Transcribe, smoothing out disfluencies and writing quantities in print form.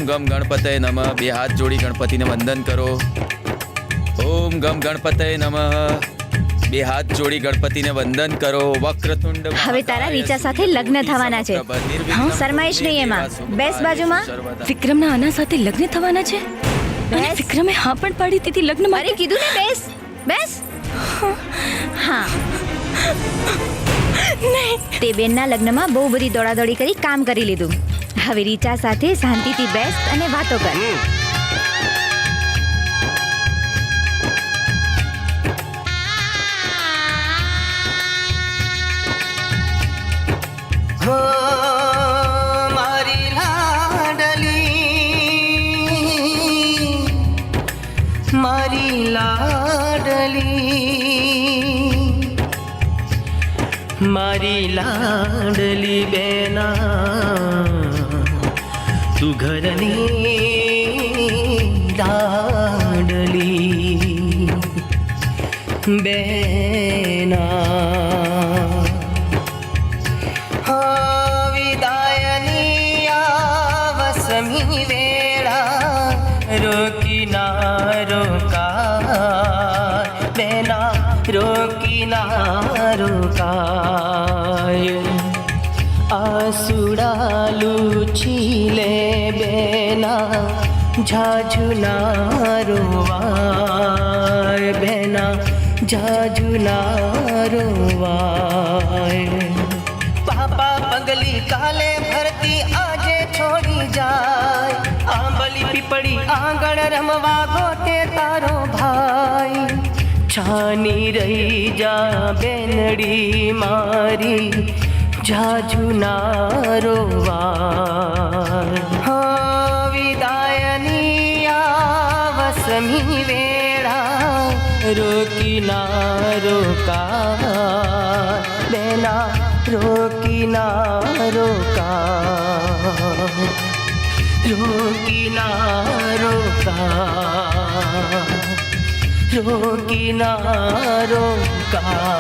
ગમ ગણપતય નમઃ. બે હાથ જોડી ગણપતિને વંદન કરો. ઓમ ગમ ગણપતય નમઃ. બે હાથ જોડી ગણપતિને વંદન કરો. વક્રતુંડ. હવે તારા રીચા સાથે લગ્ન થવાના છે. શરમાઈશ નહીં એમાં. બેસ બાજુમાં. વિક્રમના આના સાથે લગ્ન થવાના છે અને બેસ. વિક્રમે હા પણ પાડી દીધી લગ્ન અરે માટે. કીધું ને બેસ. બેસ. હા. તે બેનના લગ્નમાં બહુ બધી દોડાદોડી કરી કામ કરી લીધું. હવે રીચા સાથે શાંતિથી બેસ અને વાતો કર. હો મારી લાડલી, મારી લાડલી, મારી લાડલી બેના, તું ઘરની લાડલી બેના. વિદાયની આવસમી વેળા રોકી ના રોકાય બેના, રોકી ના રોકાય. આસુડા લૂછી લે બેના, ઝાઝુ ના રોવાય બેના, ઝાઝુ ના રોવાય. પાપા પગલી કાલે ભરતી આજે છોડી જાય. આંબલી પીપળી આંગણ રમવા ગોતે તારો ભાઈ. છાની રહી જા બેનડી મારી, ઝાઝુ ના રોવાય. હા વિદાયની આવસમી વેળા રોકી ના રોકાય બેના, રોકી ના રોકાય, રોકી ના રોકાય, રોકી ના રોકાય.